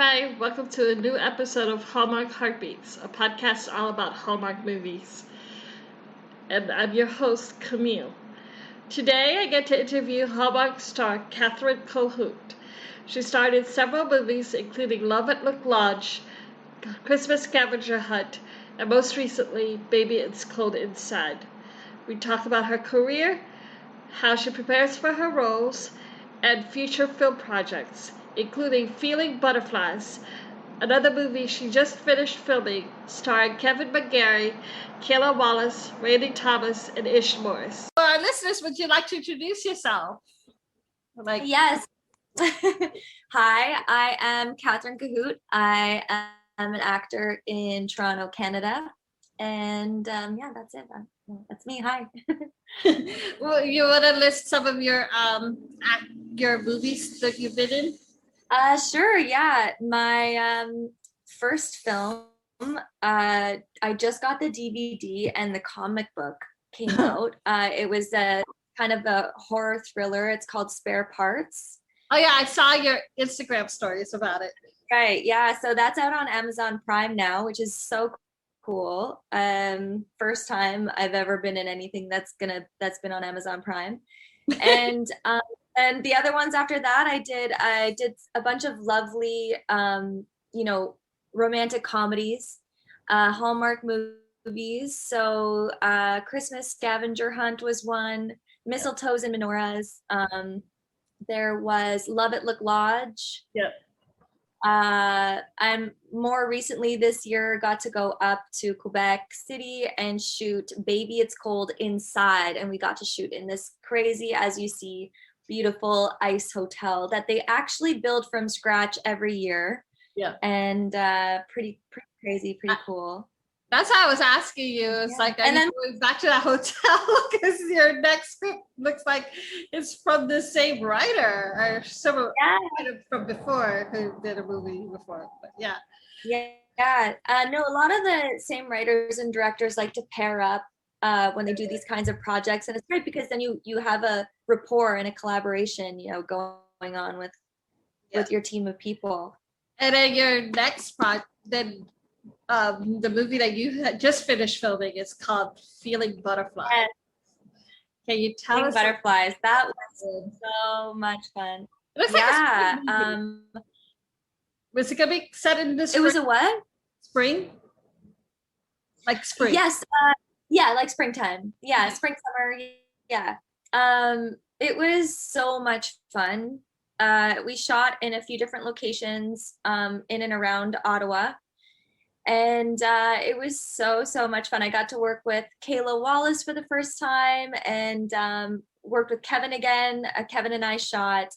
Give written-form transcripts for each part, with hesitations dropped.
everybody. Welcome to a new episode of Hallmark Heartbeats, a podcast all about Hallmark movies. And I'm your host, Camille. Today, I get to interview Hallmark star Kathryn Kohut. She starred in several movies, including Love at Look Lodge, Christmas Scavenger Hunt, and most recently, Baby It's Cold Inside. We talk about her career, how she prepares for her roles, and future film projects, including Feeling Butterflies, another movie she just finished filming, starring Kevin McGarry, Kayla Wallace, Randy Thomas, and Ish Morris. For our listeners, would you like to introduce yourself? Yes. Hi, I am Kathryn Kohut. I am an actor in Toronto, Canada. And that's it. That's me. Hi. Well, you want to list some of your movies that you've been in? Sure. Yeah. My first film, I just got the DVD and the comic book came out. It was a kind of a horror thriller. It's called Spare Parts. Oh yeah, I saw your Instagram stories about it. Right. Yeah. So that's out on Amazon Prime now, which is so cool. First time I've ever been in anything that's been on Amazon Prime. And the other ones after that, I did a bunch of lovely romantic comedies, Hallmark movies. So Christmas Scavenger Hunt was one, Mistletoes and Menorahs. There was Love at Look Lodge. Yep. I'm more recently this year got to go up to Quebec City and shoot Baby It's Cold Inside, and we got to shoot in this crazy, as you see, beautiful ice hotel that they actually build from scratch every year. Yeah. And pretty crazy, pretty cool. That's how I was asking you. It's like, and then going back to that hotel because your next script looks like it's from the same writer or someone from before who did a movie before. But yeah. No, a lot of the same writers and directors like to pair up when they do these kinds of projects, and it's great because then you have a rapport and a collaboration, going on with your team of people. And then your next project, the movie that you had just finished filming is called Feeling Butterflies. Yes. Can you tell us? Butterflies. That was so much fun. It looks like was it gonna be set in this? It was a what? Spring. Like spring. Yes. Like springtime. Yeah, spring, summer. Yeah. It was so much fun. We shot in a few different locations in and around Ottawa. And it was so much fun. I got to work with Kayla Wallace for the first time and worked with Kevin again. Kevin and I shot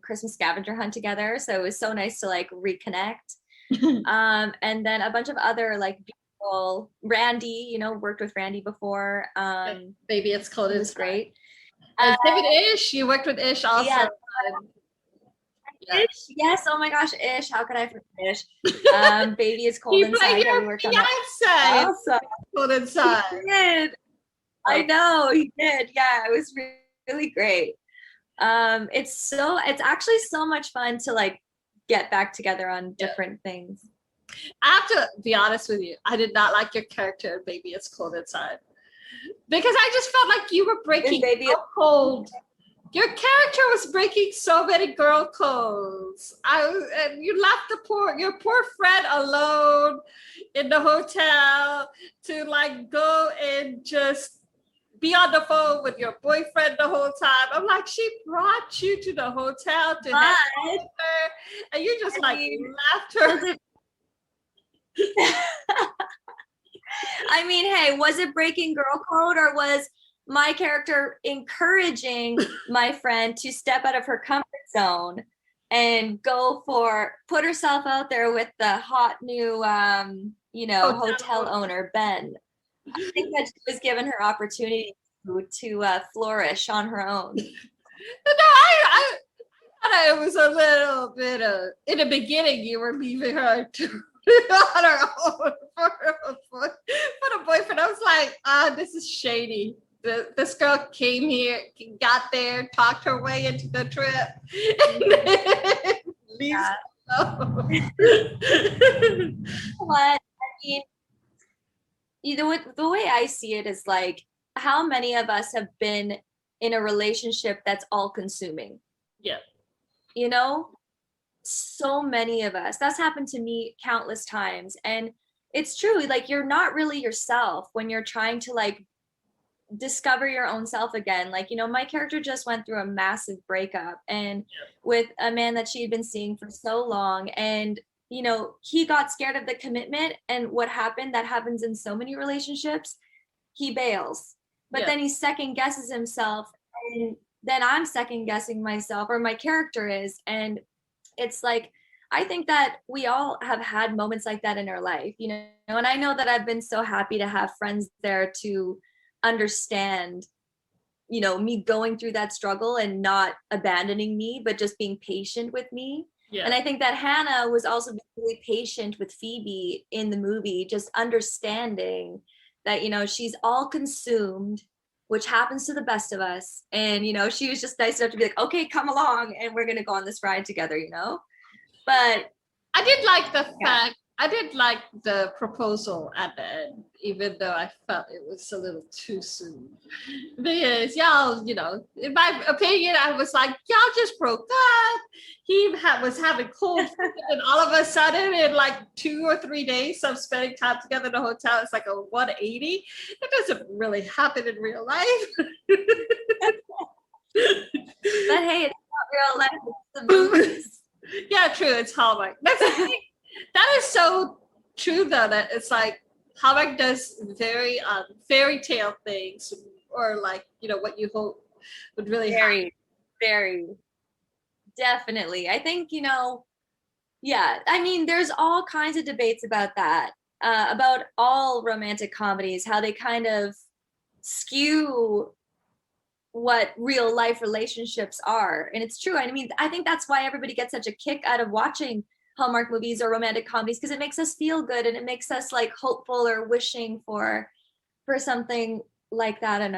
Christmas Scavenger Hunt together. So it was so nice to reconnect. And then a bunch of other beautiful Randy, worked with Randy before. Baby It's Cold. It was great. And David Ish, you worked with Ish also. Yeah. Ish, yes. Oh my gosh, Ish. How could I forget Ish? Baby It's Cold Inside. He worked on that. Awesome. Cold Inside. He did. I know he did. Yeah, it was really great. It's actually so much fun to get back together on different things. I have to be honest with you. I did not like your character in Baby It's Cold Inside because I just felt like you were breaking cold. Your character was breaking so many girl codes. And you left your poor friend alone in the hotel to go and just be on the phone with your boyfriend the whole time. I'm like, she brought you to the hotel to hang with her, and you just left her. I mean, hey, was it breaking girl code, or was my character encouraging my friend to step out of her comfort zone and put herself out there with the hot new, hotel owner, Ben? I think that she was given her opportunity to flourish on her own. No, I thought it was a little bit in the beginning, you were leaving her on her own for the boyfriend. I was like, this is shady. This girl came here, got there, talked her way into the trip, and then leaves Oh. What I mean, you know what, the way I see it is like, how many of us have been in a relationship that's all consuming? Yeah. You know, so many of us. That's happened to me countless times. And it's true, like you're not really yourself when you're trying to like discover your own self again. Like, you know, my character just went through a massive breakup and with a man that she had been seeing for so long. And, you know, he got scared of the commitment. And what happened, that happens in so many relationships, he bails. But then he second guesses himself. And then I'm second guessing myself, or my character is. And it's like, I think that we all have had moments like that in our life, you know, and I know that I've been so happy to have friends there to understand, you know, me going through that struggle and not abandoning me, but just being patient with me. Yeah. And I think that Hannah was also really patient with Phoebe in the movie, just understanding that, you know, she's all consumed, which happens to the best of us. And, you know, she was just nice enough to be like, okay, come along and we're going to go on this ride together, you know? But I did like the fact, I did like the proposal at the end, even though I felt it was a little too soon. Because y'all, you know, in my opinion, I was like, y'all just broke up. He was having cold feet, and all of a sudden, in like 2 or 3 days of spending time together in the hotel, it's like a 180. It doesn't really happen in real life. But hey, it's not real life, it's the movies. Yeah, true. It's Hallmark. That's the thing. That is so true, though. That it's like Hallmark does very fairy tale things, or like, you know, what you hope would really happen. Very, definitely. I think, you know, yeah. I mean, there's all kinds of debates about that, about all romantic comedies, how they kind of skew what real life relationships are. And it's true. I mean, I think that's why everybody gets such a kick out of watching Hallmark movies or romantic comedies, because it makes us feel good and it makes us like hopeful or wishing for something like that in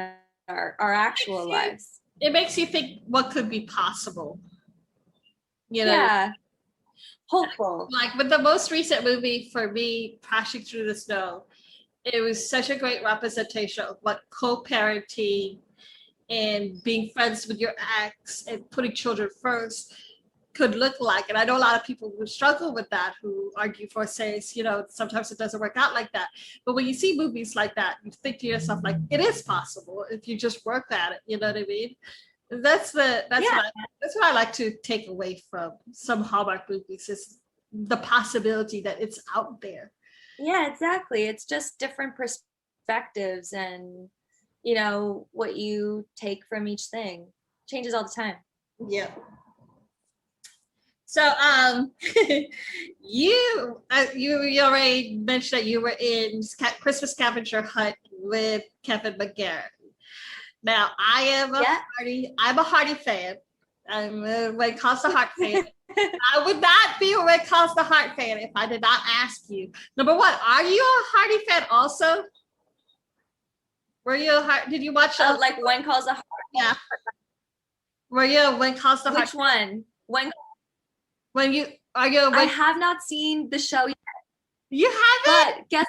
our actual lives. It makes you think what could be possible. You know? Yeah. Hopeful. Like with the most recent movie for me, Crashing Through the Snow, it was such a great representation of what co-parenting and being friends with your ex and putting children first could look like. And I know a lot of people who struggle with that, who argue for, says, you know, sometimes it doesn't work out like that. But when you see movies like that, you think to yourself, like, it is possible if you just work at it. You know what I mean? That's what I like to take away from some Hallmark movies, is the possibility that it's out there. Yeah, exactly. It's just different perspectives, and you know, what you take from each thing changes all the time. Yeah. So, you already mentioned that you were in Christmas Scavenger Hunt with Kevin McGarry. Now, I'm a Hardy fan. I'm a When Calls the Heart fan. I would not be a When Calls the Heart fan if I did not ask you. Number one, are you a Hardy fan also? Were you did you watch like When Calls the Heart? Yeah. Were you a When Calls the Heart? Which one? I have not seen the show yet. You haven't? But guess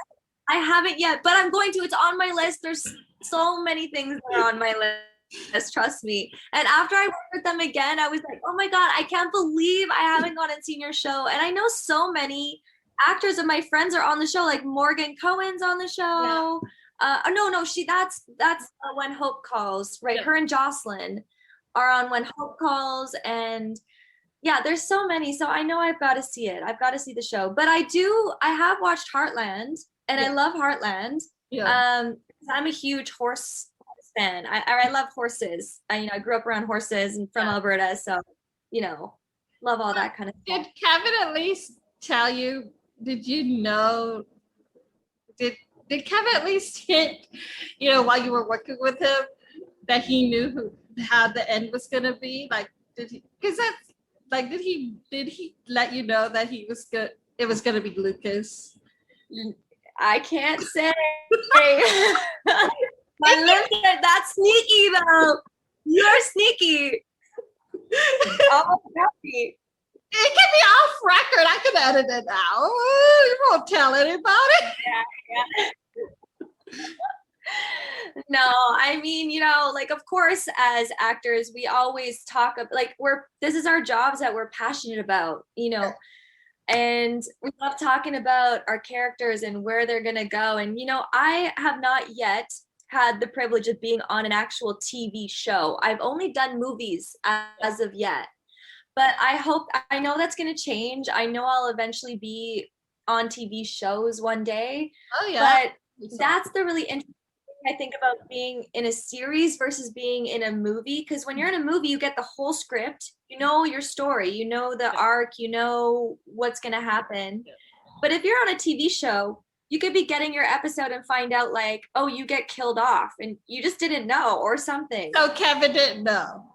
I haven't yet, but I'm going to. It's on my list. There's so many things that are on my list, trust me. And after I worked with them again, I was like, oh my God, I can't believe I haven't gone and seen your show. And I know so many actors of my friends are on the show, like Morgan Cohen's on the show. Yeah. That's When Hope Calls, right? Yeah. Her and Jocelyn are on When Hope Calls, and yeah, there's so many. So I know I've got to see it. I've got to see the show. But I have watched Heartland, and I love Heartland. Yeah. I'm a huge horse fan. I love horses. I grew up around horses and from Alberta, so love all that kind of stuff. Did Kevin at least tell you? Did you know? Did Kevin at least hint, while you were working with him, that he knew how the end was gonna be? Like, did he? Because that's like, did he let you know that he was good? It was gonna be Lucas. I can't say. My lips are that sneaky though. You're sneaky. Oh, happy. It can be off record. I can edit it out. You won't tell anybody. Yeah. No, I mean, like, of course, as actors, we always talk like this is our jobs that we're passionate about, and we love talking about our characters and where they're gonna go. And I have not yet had the privilege of being on an actual TV show. I've only done movies as of yet, but I know that's gonna change. I know I'll eventually be on TV shows one day. Oh yeah. But that's the really interesting thing I think about being in a series versus being in a movie. Because when you're in a movie, you get the whole script, your story, the arc, what's gonna happen. But if you're on a TV show, you could be getting your episode and find out like, oh, you get killed off and you just didn't know or something. So Kevin didn't know.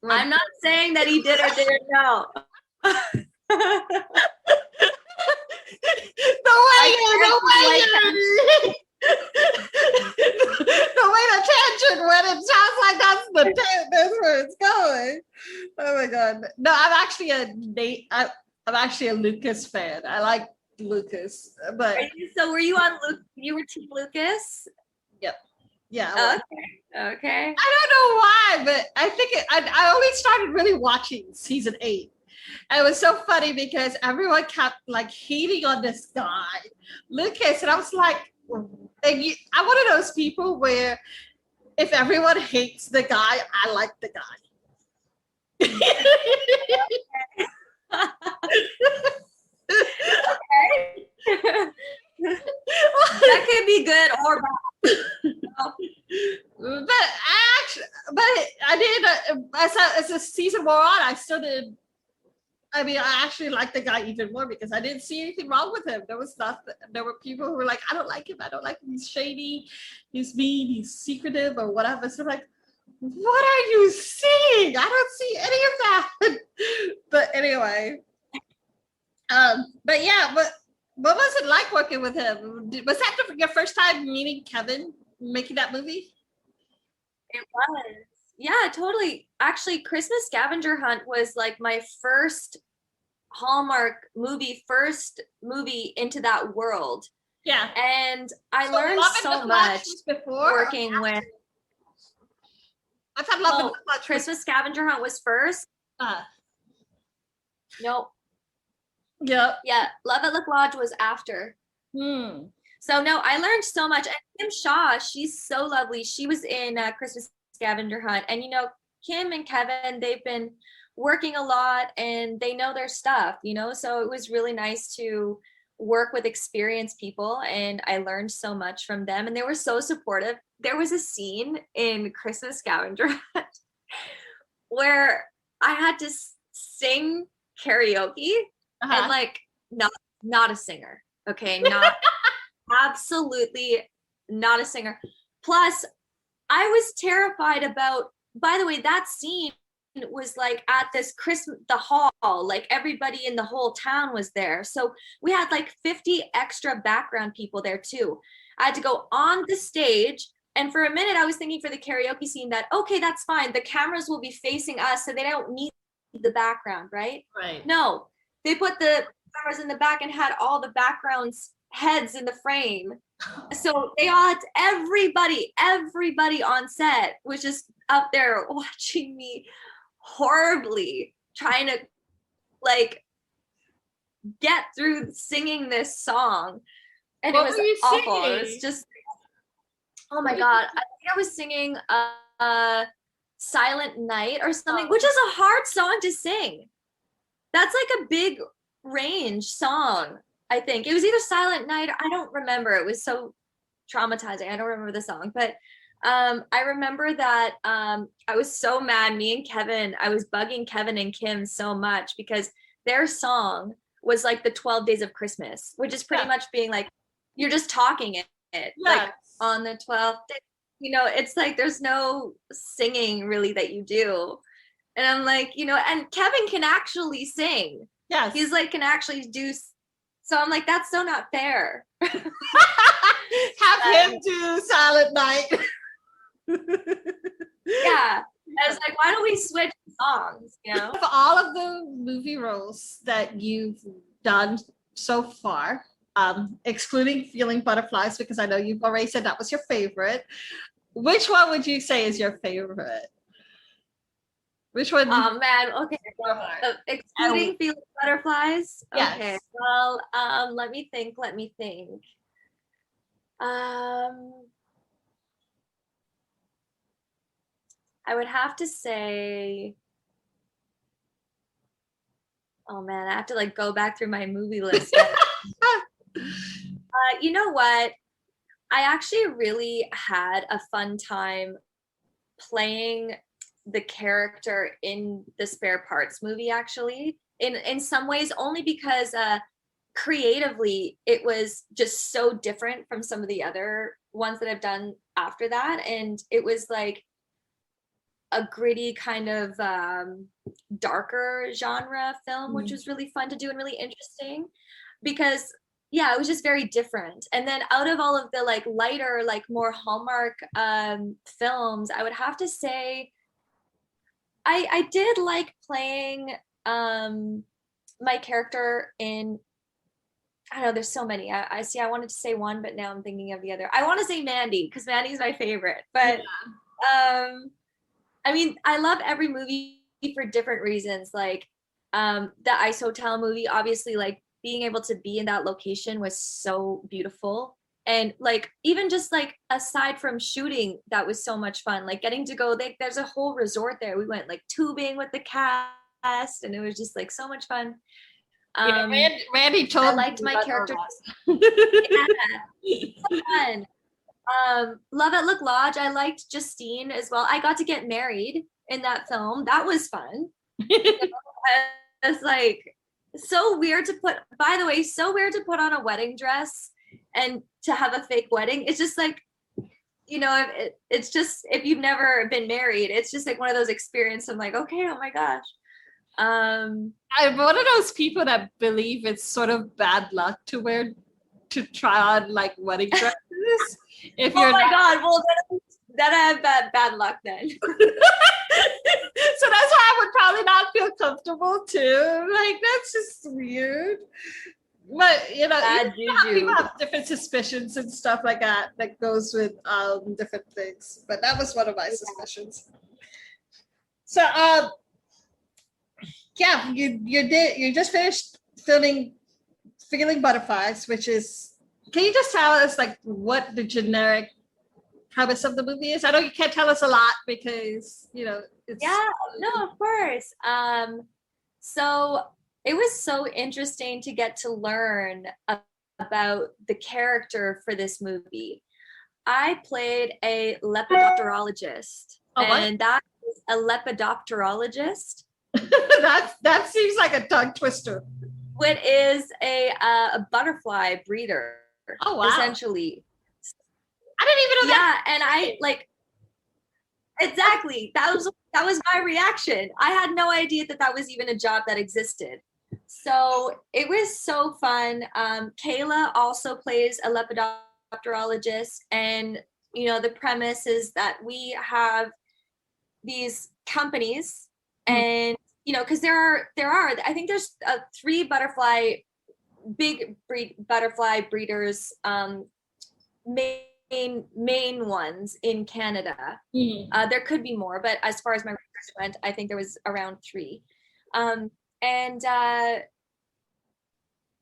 I'm not saying that he did or didn't know. The way the tangent went, it sounds like that's where it's going. Oh my god! No, I'm actually a Lucas fan. I like Lucas, but so were you on Luke? You were Team Lucas? Yep. Yeah. Okay. I don't know why, but I think I only started really watching season 8. And it was so funny because everyone kept like hating on this guy, Lucas, and I was like, I'm one of those people where if everyone hates the guy, I like the guy. That could be good or bad. But I did as the season wore on, I still did. I mean, I actually like the guy even more because I didn't see anything wrong with him. There were people who were like, I don't like him. He's shady, he's mean, he's secretive or whatever. So I'm like, what are you seeing? I don't see any of that. But anyway, but yeah, what was it like working with him? Was that your first time meeting Kevin, making that movie? It was. Yeah, totally. Actually, Christmas Scavenger Hunt was like my first Hallmark movie, first movie into that world. Yeah. And I learned so much working with. I thought Love and Watch. Christmas Scavenger Hunt was first. Nope. Yep. Yeah, Love at Lodge was after. So no, I learned so much. And Kim Shaw, she's so lovely. She was in Christmas Scavenger Hunt, and Kim and Kevin, they've been working a lot and they know their stuff, so it was really nice to work with experienced people, and I learned so much from them, and they were so supportive. There was a scene in Christmas Scavenger Hunt where I had to sing karaoke and like not a singer, okay, not absolutely not a singer. Plus I was terrified about, by the way, that scene was like at this the hall, like everybody in the whole town was there. So we had like 50 extra background people there too. I had to go on the stage. And for a minute, I was thinking for the karaoke scene that, okay, that's fine. The cameras will be facing us, so they don't need the background, right? Right. No, they put the cameras in the back and had all the backgrounds heads in the frame. So they all had everybody on set was just up there watching me horribly trying to like get through singing this song, and what it was awful. It was just, oh my god, I think I was singing Silent Night or something, which is a hard song to sing. That's like a big range song. I think it was either Silent Night, I don't remember. It was so traumatizing. I don't remember the song, but I remember that I was so mad. Me and Kevin, I was bugging Kevin and Kim so much because their song was like the 12 Days of Christmas, which is pretty much being like, you're just talking it like on the 12th day. It's like there's no singing really that you do. And I'm like, and Kevin can actually sing. Yes. He's like, can actually do. So I'm like, that's so not fair. Have him do Silent Night. Yeah. I was like, why don't we switch songs? You know, Of all of the movie roles that you've done so far, excluding Feeling Butterflies, because I know you've already said that was your favorite. Which one would you say is your favorite? Which one? oh man, okay. Excluding Feeling Butterflies. Yes. Okay. Well, let me think. I would have to say, oh man, I have to like go back through my movie list. You know what? I actually really had a fun time playing the character in the Spare Parts movie, actually. In some ways, only because creatively it was just so different from some of the other ones that I've done after that. And it was like a gritty kind of darker genre film, which was really fun to do and really interesting because yeah, it was just very different. And then out of all of the like lighter, like more Hallmark films, I would have to say I did like playing my character in, I don't know, there's so many. I see, I wanted to say one, but now I'm thinking of the other. I want to say Mandy because Mandy's my favorite. But I mean, I love every movie for different reasons. Like the Ice Hotel movie, obviously, like being able to be in that location was so beautiful. And like even just like aside from shooting, that was so much fun. Like getting to go, there's a whole resort there. We went like tubing with the cast, and it was just like so much fun. Randy told I liked my character. Yeah, so fun. Love at Look Lodge. I liked Justine as well. I got to get married in that film. That was fun. It's like so weird to put, by the way, so weird to put on a wedding dress and to have a fake wedding. It's just like, you know, it's just, if you've never been married, it's just like one of those experiences. I'm like, okay, oh my gosh. I'm one of those people that believe it's sort of bad luck to try on like wedding dresses. If you're God, well then I have bad luck then. So that's why I would probably not feel comfortable too. Like that's just weird. But you know, people have different suspicions and stuff like that goes with different things. But that was one of my suspicions. So yeah, you just finished filming Feeling Butterflies, which is, can you just tell us like what the generic premise of the movie is? I know you can't tell us a lot because, you know, it's... Yeah, no, of course. So it was so interesting to get to learn about the character for this movie. I played a lepidopterologist. And that is a lepidopterologist. that seems like a tongue twister. What is a butterfly breeder? Oh wow! Essentially, I didn't even know that. Yeah, and I like exactly that was my reaction. I had no idea that was even a job that existed. So it was so fun. Kayla also plays a lepidopterologist, and you know the premise is that we have these companies, and you know because there are I think there's 3 big butterfly breeders, main ones in Canada. There could be more, but as far as my research went, I think there was around 3. And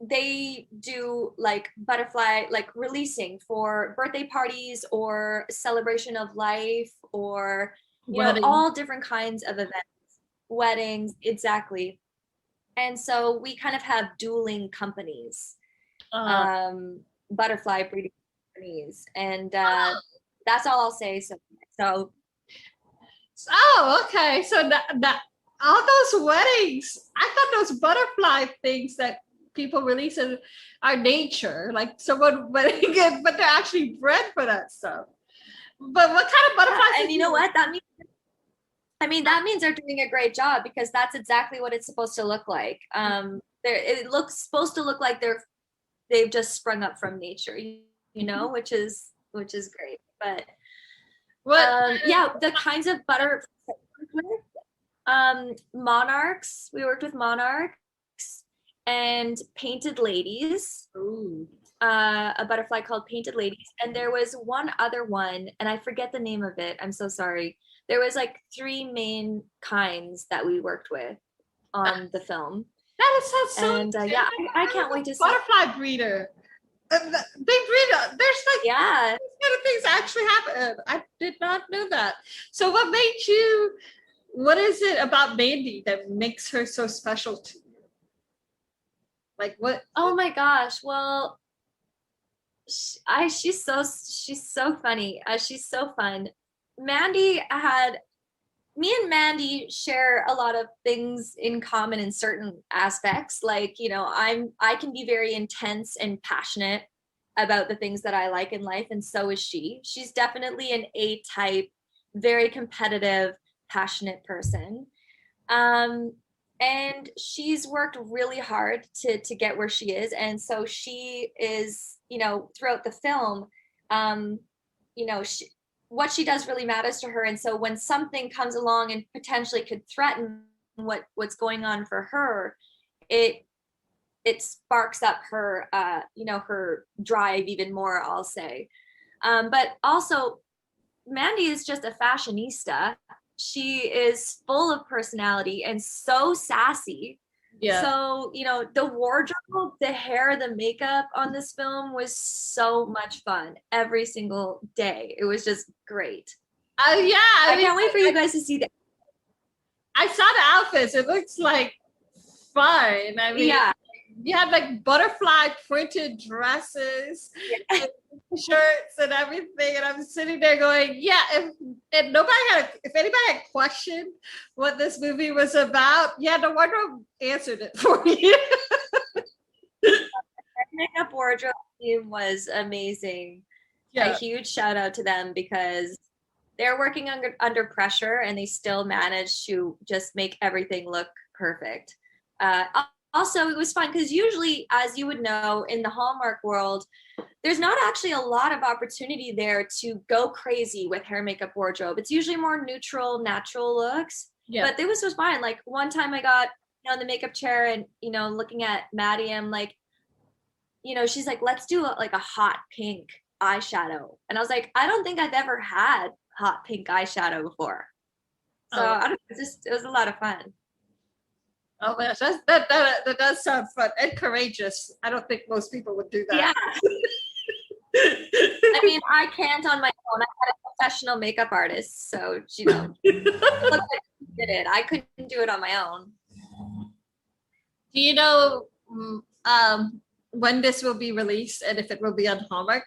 they do like butterfly, like releasing for birthday parties or celebration of life, or you know, all different kinds of events, weddings, exactly. And so we kind of have dueling companies, butterfly breeding companies, and that's all I'll say. So. Oh, okay. So that all those weddings, I thought those butterfly things that people release are nature, like someone wedding it, but they're actually bred for that stuff. But what kind of butterflies? Yeah, and you know what that means? I mean, that means they're doing a great job because that's exactly what it's supposed to look like. It looks supposed to look like they've just sprung up from nature, you know, which is great. But yeah, the kinds of Monarchs. We worked with Monarchs and Painted Ladies. Ooh. A butterfly called Painted Ladies. And there was one other one, and I forget the name of it. I'm so sorry. There was like 3 main kinds that we worked with on the film. That sounds so and yeah, I can't wait to see. Butterfly breeder. They breed. There's like Yeah. these kind of things actually happen. I did not know that. So what made you? What is it about Mandy that makes her so special to you? Like what? Oh my gosh. Well, she's so funny. She's so fun. Me and Mandy share a lot of things in common in certain aspects. Like, you know, I can be very intense and passionate about the things that I like in life, and so is she. She's definitely an A-type, very competitive, passionate person. And she's worked really hard to get where she is. And so she is, you know, throughout the film, you know, what she does really matters to her. And so when something comes along and potentially could threaten what's going on for her, it sparks up her, you know, her drive even more, I'll say. But also, Mandy is just a fashionista. She is full of personality and so sassy. Yeah. So, you know, the wardrobe, the hair, the makeup on this film was so much fun every single day. It was just great. Yeah. I can't wait for you guys to see that. I saw the outfits. It looks like fun. I mean, yeah. You had like butterfly printed dresses, and shirts, and everything. And I'm sitting there going, yeah, if anybody had questioned what this movie was about, yeah, the wardrobe answered it for you. Makeup wardrobe team was amazing. Yeah. A huge shout out to them because they're working under pressure and they still manage to just make everything look perfect. Also, it was fun because usually, as you would know, in the Hallmark world, there's not actually a lot of opportunity there to go crazy with hair, makeup, wardrobe. It's usually more neutral, natural looks. Yeah. But this was fine. Like one time I got, you know, in the makeup chair and, you know, looking at Maddie, I'm like, you know, she's like, let's do like a hot pink eyeshadow. And I was like, I don't think I've ever had hot pink eyeshadow before. So I don't know, it was a lot of fun. Oh my gosh, that does sound fun and courageous. I don't think most people would do that. Yeah. I mean, I can't on my own. I had a professional makeup artist, so you know, look like she did it. I couldn't do it on my own. Do you know when this will be released and if it will be on Hallmark?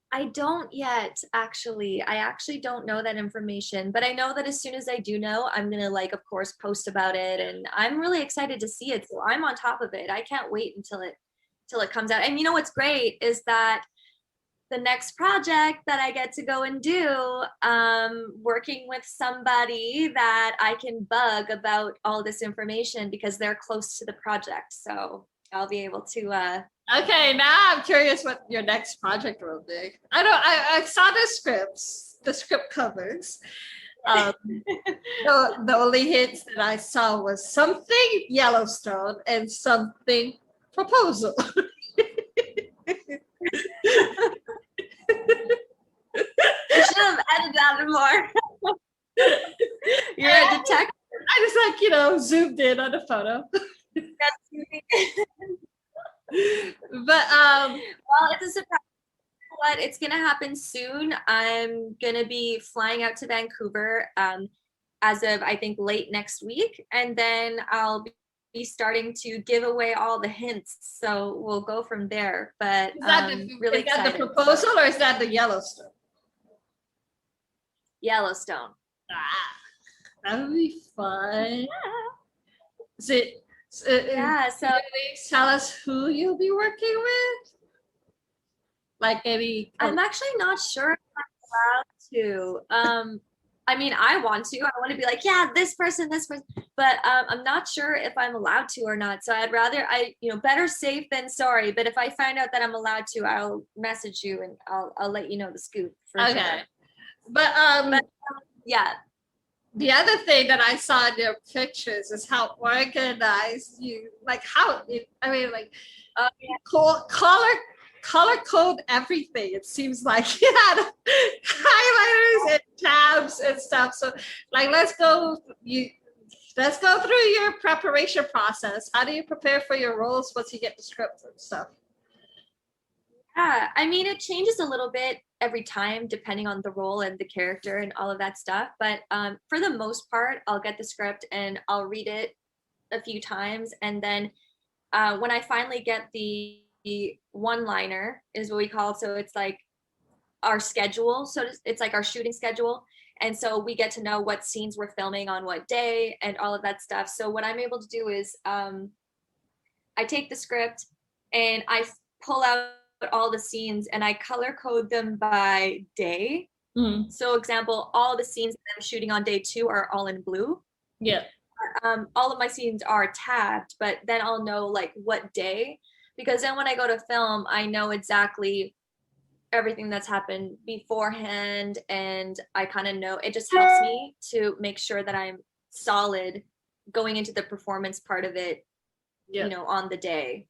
I don't yet, actually. I actually don't know that information, but I know that as soon as I do know, I'm going to, like, of course, post about it, and I'm really excited to see it, so I'm on top of it. I can't wait until it comes out. And you know what's great is that the next project that I get to go and do, working with somebody that I can bug about all this information because they're close to the project, so I'll be able to Okay, now I'm curious what your next project will be. I saw the script covers. The only hints that I saw was something Yellowstone and something proposal. I should have edited that more. You're a detective. I just like, you know, zoomed in on the photo. But well, it's a surprise. What, it's gonna happen soon. I'm gonna be flying out to Vancouver as of I think late next week, and then I'll be starting to give away all the hints. So we'll go from there. But really excited. Is that the proposal or is that the Yellowstone? Yellowstone. That would be fun. Yeah. Is it? Yeah, so please tell us who you'll be working with. Like maybe I'm actually not sure if I'm allowed to. I mean, I want to be like, yeah, this person, but I'm not sure if I'm allowed to or not. So I'd rather, better safe than sorry. But if I find out that I'm allowed to, I'll message you and I'll let you know the scoop. For okay. sure. But yeah. The other thing that I saw in your pictures is how organized you, like how, I mean, like Yeah. color code everything. It seems like you had highlighters and tabs and stuff. So like, let's go through your preparation process. How do you prepare for your roles once you get the script and stuff? Yeah, I mean, it changes a little bit every time depending on the role and the character and all of that stuff. But for the most part, I'll get the script and I'll read it a few times. And then when I finally get the one-liner is what we call it. So it's like our schedule. So it's like our shooting schedule. And so we get to know what scenes we're filming on what day and all of that stuff. So what I'm able to do is I take the script and I pull out all the scenes and I color code them by day. Mm. So example, all the scenes that I'm shooting on day 2 are all in blue. Yeah. All of my scenes are tabbed, but then I'll know like what day, because then when I go to film, I know exactly everything that's happened beforehand, and I kind of know, it just helps me to make sure that I'm solid going into the performance part of it, Yeah. you know, on the day.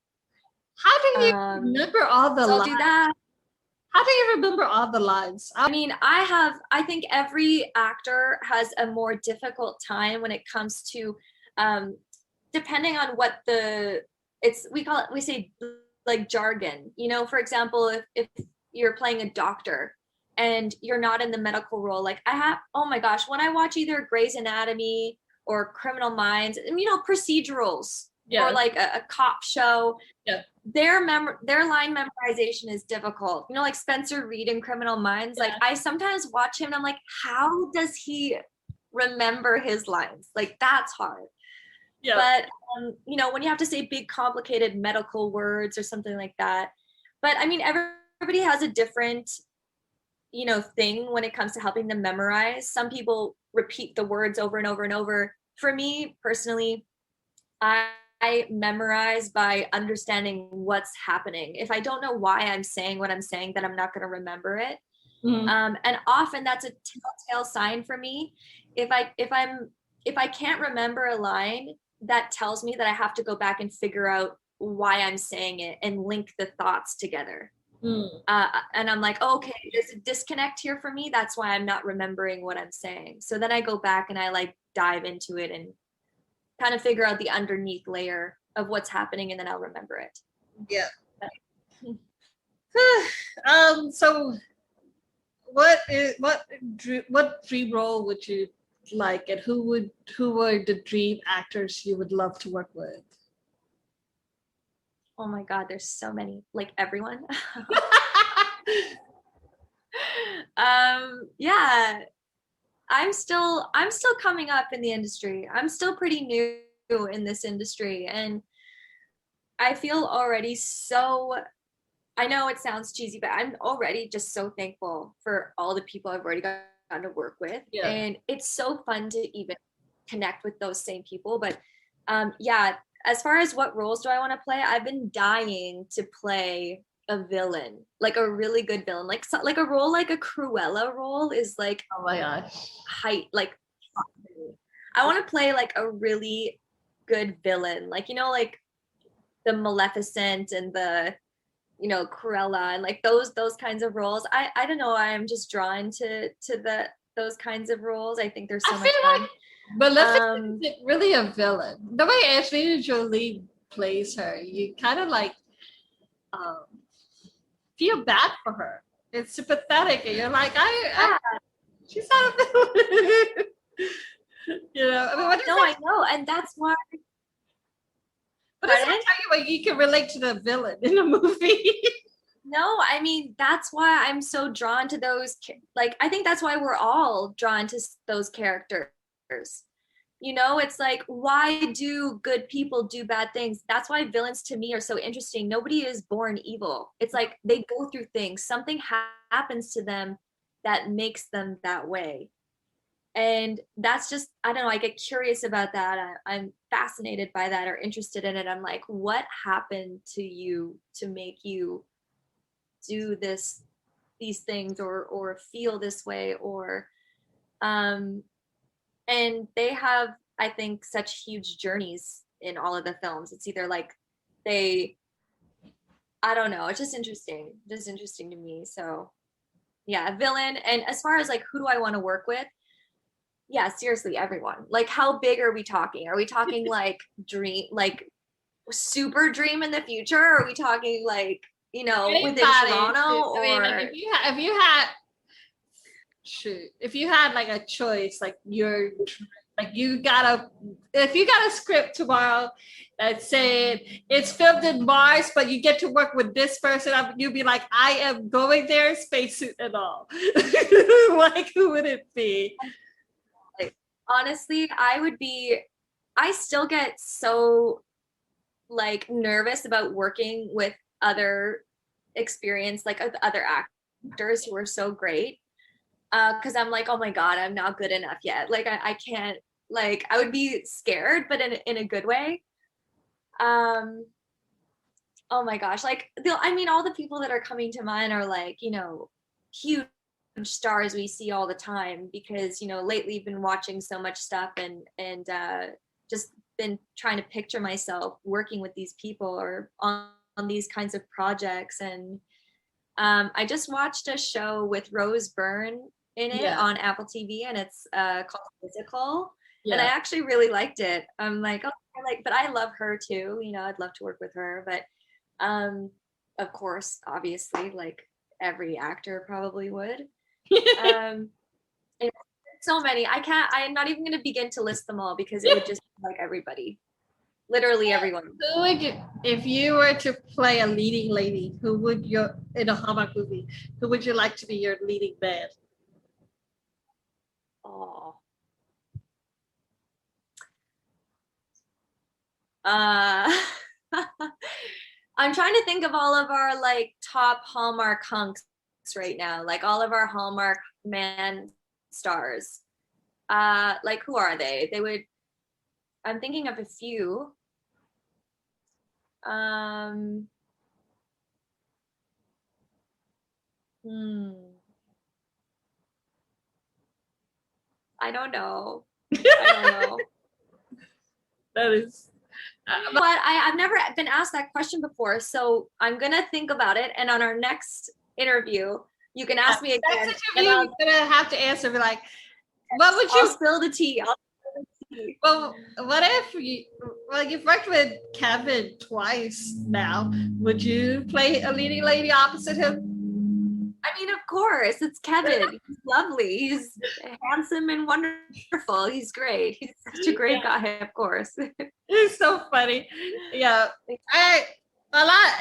How do you remember all the So I'll lines? do that. How do you remember all the lines? I mean, I think every actor has a more difficult time when it comes to, depending on what we say like jargon, you know, for example, if you're playing a doctor and you're not in the medical role, like oh my gosh, when I watch either Grey's Anatomy or Criminal Minds, you know, procedurals, or like a cop show, their line memorization is difficult. You know, like Spencer Reid in Criminal Minds, like I sometimes watch him and I'm like, how does he remember his lines? Like that's hard. But you know, when you have to say big complicated medical words or something like that. But I mean, everybody has a different, you know, thing when it comes to helping them memorize. Some people repeat the words over and over and over. For me personally, I memorize by understanding what's happening. If I don't know why I'm saying what I'm saying, then I'm not going to remember it. Mm-hmm. And often that's a telltale sign for me. If I can't remember a line, that tells me that I have to go back and figure out why I'm saying it and link the thoughts together. And I'm like, okay, there's a disconnect here for me. That's why I'm not remembering what I'm saying. So then I go back and I like dive into it and kind of figure out the underneath layer of what's happening, and then I'll remember it. Yeah. So what dream role would you like, and who were the dream actors you would love to work with? Oh my God, there's so many, like everyone. Yeah. I'm still coming up in the industry. I'm still pretty new in this industry, and I feel already so, I know it sounds cheesy, but I'm already just so thankful for all the people I've already gotten to work with. Yeah. And it's so fun to even connect with those same people. But yeah, as far as what roles do I want to play, I've been dying to play a villain, like a really good villain, like a role like a Cruella role is like, oh my gosh, like I want to play like a really good villain, like, you know, like the Maleficent and the, you know, Cruella and like those kinds of roles. I don't know, I'm just drawn to those kinds of roles. I think they're so much fun. Like Maleficent isn't really a villain. The way Angelina Jolie plays her, you kind of like feel bad for her. It's sympathetic, and you're like, she's not a villain. You know, I mean, I know, and that's why. But does that tell you like you can relate to the villain in a movie? No, I mean, that's why I'm so drawn to those. Like, I think that's why we're all drawn to those characters. You know, it's like, why do good people do bad things? That's why villains to me are so interesting. Nobody is born evil. It's like they go through things. Something happens to them that makes them that way. And that's just, I don't know, I get curious about that. I'm fascinated by that or interested in it. I'm like, what happened to you to make you do these things or feel this way? Or and they have, I think, such huge journeys in all of the films. It's either like I don't know, it's just interesting to me. So yeah, a villain. And as far as like who do I want to work with, yeah, seriously, everyone. Like, how big are we talking? Are we talking like dream, like super dream in the future? Or are we talking like, within Toronto? Or like if you had like a choice, like if you got a script tomorrow that said it's filmed in Mars, but you get to work with this person, you'd be like, I am going there, spacesuit and all. Like, who would it be? Honestly, I still get so like nervous about working with other other actors who are so great. Because I'm like, oh my God, I'm not good enough yet. Like I can't, like, I would be scared, but in a good way. Oh my gosh, like all the people that are coming to mind are like, huge stars we see all the time, because lately been watching so much stuff and just been trying to picture myself working with these people or on these kinds of projects. And I just watched a show with Rose Byrne in it on Apple TV, and it's called Physical. And I actually really liked it. I'm like, oh, but I love her too. I'd love to work with her. But of course, obviously, like every actor probably would. So many. I'm not even going to begin to list them all, because it would just be like everybody. Literally everyone. Who would you, if you were to play a leading lady, in a Hallmark movie, who would you like to be your leading man? Oh. I'm trying to think of all of our like top Hallmark hunks right now, like all of our Hallmark man stars. Like, who are they? I'm thinking of a few. I don't know. That is. But I've never been asked that question before, so I'm gonna think about it. And on our next interview, you can ask me again. You're gonna have to answer. Be like, what would you? I'll spill the tea. Well, what if you've worked with Kevin twice now? Would you play a leading lady opposite him? I mean, of course, it's Kevin. He's lovely. He's handsome and wonderful. He's great. He's such a great guy, of course. He's so funny. Yeah,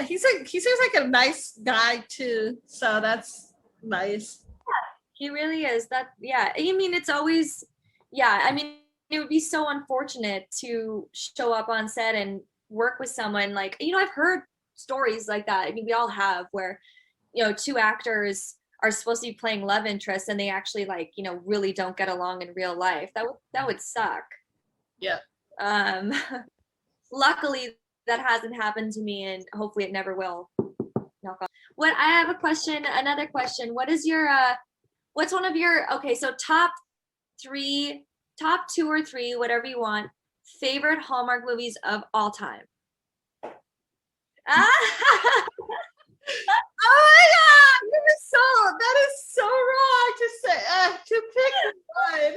he seems like a nice guy too. So that's nice. Yeah, he really is. I mean, it's always, I mean, it would be so unfortunate to show up on set and work with someone like, I've heard stories like that. I mean, we all have, where two actors are supposed to be playing love interests and they actually really don't get along in real life. That would suck. Yeah. Luckily that hasn't happened to me, and hopefully it never will. I have another question. What is your what's one of your so top two or three, whatever you want, favorite Hallmark movies of all time? Oh my God! That is so wrong to say, to pick one.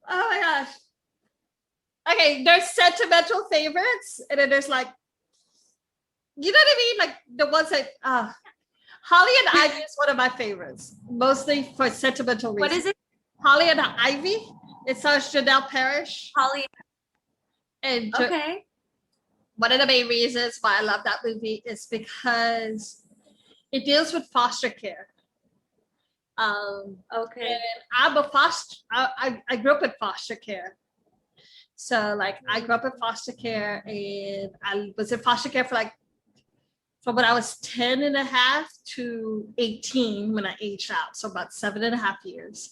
Oh my gosh. Okay, there's sentimental favorites, and then there's like, you know what I mean? Like the ones that, Holly and Ivy is one of my favorites, mostly for sentimental reasons. What is it? Holly and Ivy. It stars Janelle Parrish. Holly. And okay. One of the main reasons why I love that movie is because it deals with foster care. Okay. And I'm a I grew up in foster care. So I grew up in foster care, and I was in foster care from when I was 10 and a half to 18 when I aged out. So about 7.5 years.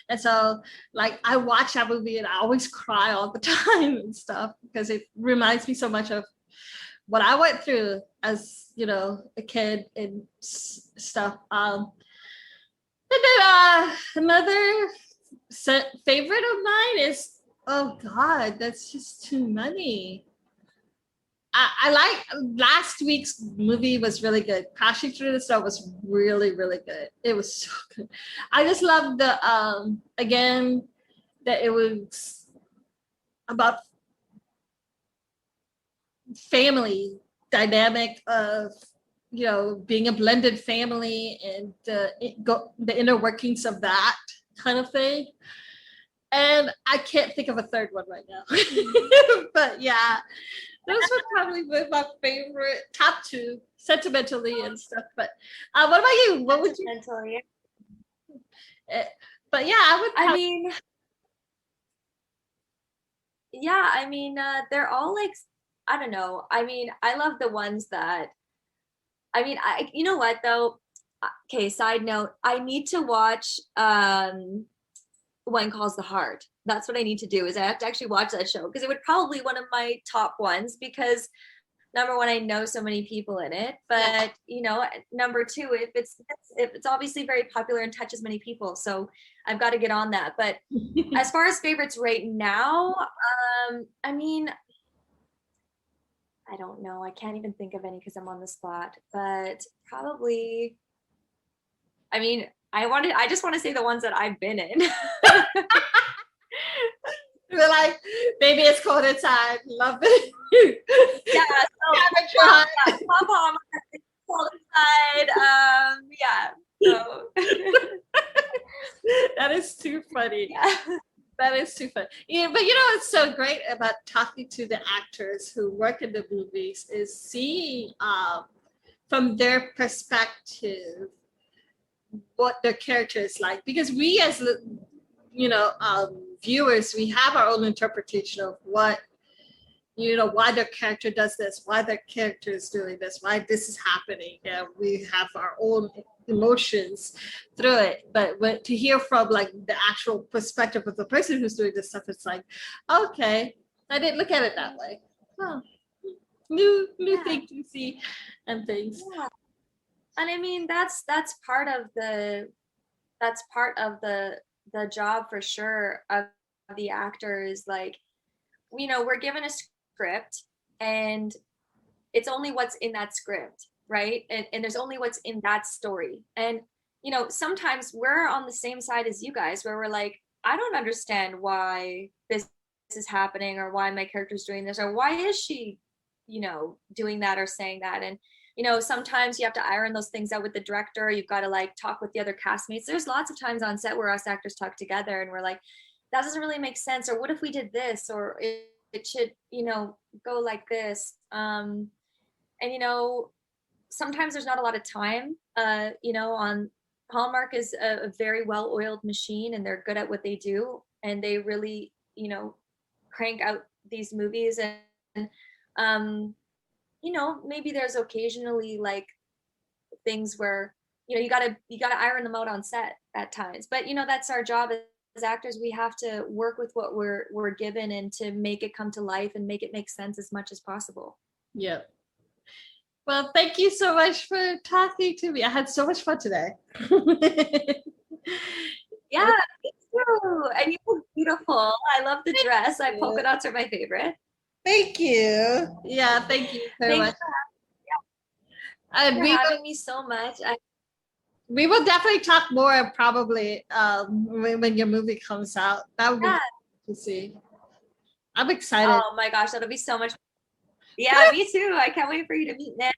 And so I watch that movie and I always cry all the time and stuff, because it reminds me so much of what I went through as, a kid and stuff. And then another favorite of mine is Oh God, that's just too many. I like last week's movie was really good. Crashing Through the Snow was really, really good. It was so good. I just love the again that it was about family dynamic of being a blended family and the inner workings of that kind of thing. And I can't think of a third one right now. But yeah, those were probably my favorite top two, sentimentally and stuff. But what about you? What would you? But yeah, I would. I mean, yeah, I mean, they're all like, I don't know. I mean, I love the ones that, I mean, you know what though? Okay, side note, I need to watch One Calls the Heart. That's what I need to do, is I have to actually watch that show, because it would probably one of my top ones, because number one, I know so many people in it, but number two, if it's obviously very popular and touches many people, so I've got to get on that. But as far as favorites right now, I mean, I don't know. I can't even think of any because I'm on the spot, but probably, I mean, I just want to say the ones that I've been in. We're like, baby, it's quarter time. Love it. Yeah, so Papa, side. Yeah. So. That is too funny. Yeah. That is too funny. Yeah, but what's so great about talking to the actors who work in the movies is seeing from their perspective what their character is like, because we as viewers, we have our own interpretation of what why their character does this, why their character is doing this, why this is happening. Yeah, we have our own emotions through it, but to hear from like the actual perspective of the person who's doing this stuff, it's like, okay, I didn't look at it that way. Oh, new thing to see and things. Yeah. And I mean, that's part of the job for sure of the actors. Like, we're given a script, and it's only what's in that script, right? And there's only what's in that story. And sometimes we're on the same side as you guys, where we're like, I don't understand why this is happening, or why my character's doing this, or why is she doing that or saying that. And sometimes you have to iron those things out with the director. You've got to like talk with the other castmates. There's lots of times on set where us actors talk together and we're like, that doesn't really make sense, or what if we did this, or it should go like this. And sometimes there's not a lot of time. On Hallmark is a very well-oiled machine, and they're good at what they do, and they really crank out these movies. And maybe there's occasionally like things where you gotta iron them out on set at times, but that's our job as actors. We have to work with what we're given, and to make it come to life and make it make sense as much as possible. Yeah. Well, thank you so much for talking to me. I had so much fun today. Yeah, me too. And you look beautiful. I love the dress. Polka dots are my favorite. Thank you. Yeah, thank you so much. Thanks for having me so much. We will definitely talk more probably when your movie comes out. That would be good to see. I'm excited. Oh my gosh, that'll be so much. Yeah, me too. I can't wait for you to meet Nick.